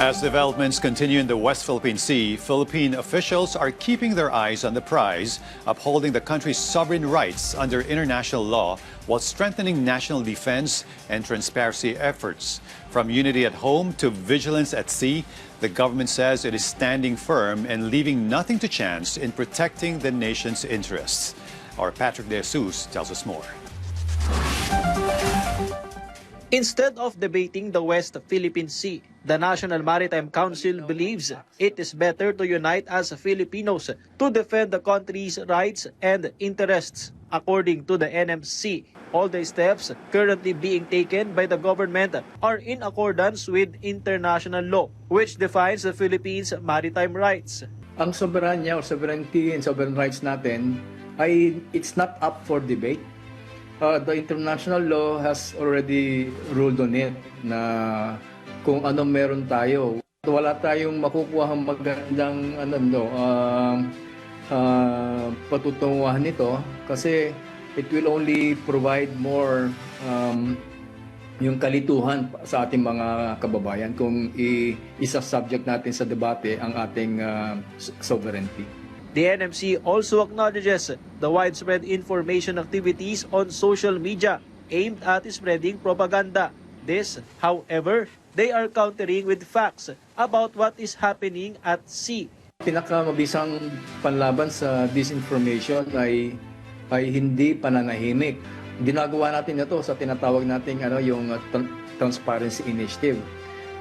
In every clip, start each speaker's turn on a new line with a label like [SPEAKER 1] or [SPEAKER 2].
[SPEAKER 1] As developments continue in the West Philippine Sea, Philippine officials are keeping their eyes on the prize, upholding the country's sovereign rights under international law while strengthening national defense and transparency efforts. From unity at home to vigilance at sea, the government says it is standing firm and leaving nothing to chance in protecting the nation's interests. Our Patrick De Jesus tells us more.
[SPEAKER 2] Instead of debating the West Philippine Sea, the National Maritime Council believes it is better to unite as Filipinos to defend the country's rights and interests. According to the NMC, all the steps currently being taken by the government are in accordance with international law, which defines the Philippines' maritime rights.
[SPEAKER 3] Ang soberanya o sovereignty and sovereign rights natin it's not up for debate. The international law has already ruled on it na kung ano meron tayo. Wala tayong makukuha magandang patutunguhan nito kasi it will only provide more yung kalituhan sa ating mga kababayan kung isa-subject natin sa debate ang ating sovereignty.
[SPEAKER 2] The NMC also acknowledges the widespread information activities on social media aimed at spreading propaganda. This, however, they are countering with facts about what is happening at sea.
[SPEAKER 3] Pinakamabisang panlaban sa disinformation ay hindi pananahimik. Ginagawa natin ito sa tinatawag nating yung Transparency Initiative.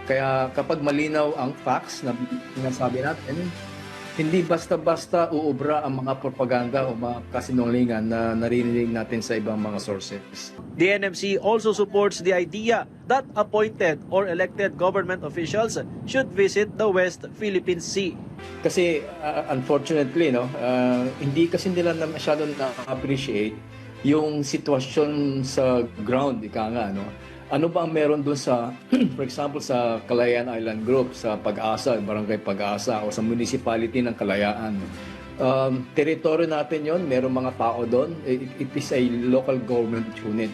[SPEAKER 3] Kaya kapag malinaw ang facts na sinasabi natin, hindi basta-basta uubra ang mga propaganda o mga kasinungalingan na narinig natin sa ibang mga sources.
[SPEAKER 2] The NMC also supports the idea that appointed or elected government officials should visit the West Philippine Sea.
[SPEAKER 3] Kasi unfortunately, hindi kasi nila masyadong na-appreciate yung sitwasyon sa ground, ika nga, Ano ba ang meron doon sa, for example, sa Kalayaan Island Group, sa Pag-asa, Barangay Pag-asa, o sa municipality ng Kalayaan. Teritoryo natin yon, meron mga tao doon. It is a local government unit.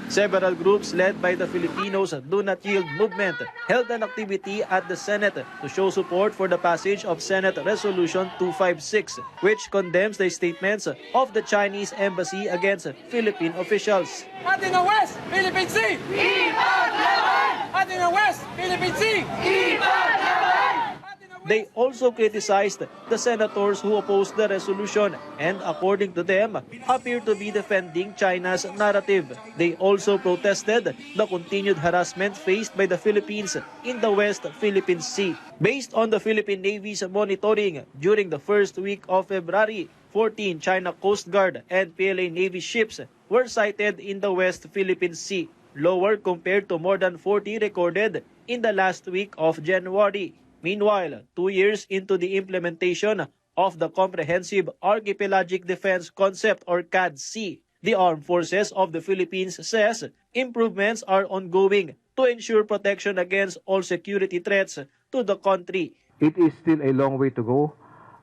[SPEAKER 2] Several groups led by the Filipinos Do Not Yield movement held an activity at the Senate to show support for the passage of Senate Resolution 256, which condemns the statements of the Chinese embassy against Philippine officials.
[SPEAKER 4] Atin ang West Philippine Sea! Ipaglaban! Atin ang West Philippine Sea! Ipaglaban!
[SPEAKER 2] They also criticized the senators who opposed the resolution and, according to them, appear to be defending China's narrative. They also protested the continued harassment faced by the Philippines in the West Philippine Sea. Based on the Philippine Navy's monitoring, during the first week of February, 14 China Coast Guard and PLA Navy ships were sighted in the West Philippine Sea, lower compared to more than 40 recorded in the last week of January. Meanwhile, 2 years into the implementation of the Comprehensive Archipelagic Defense Concept or CADC, the Armed Forces of the Philippines says improvements are ongoing to ensure protection against all security threats to the country.
[SPEAKER 5] It is still a long way to go,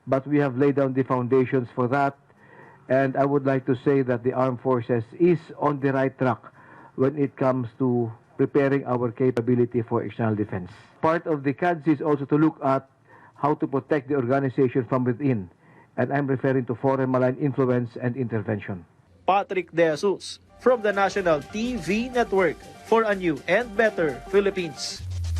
[SPEAKER 5] but we have laid down the foundations for that. And I would like to say that the Armed Forces is on the right track when it comes to preparing our capability for external defense. Part of the CADC is also to look at how to protect the organization from within, and I'm referring to foreign malign influence and intervention.
[SPEAKER 2] Patrick De Jesus from the National TV Network for a new and better Philippines.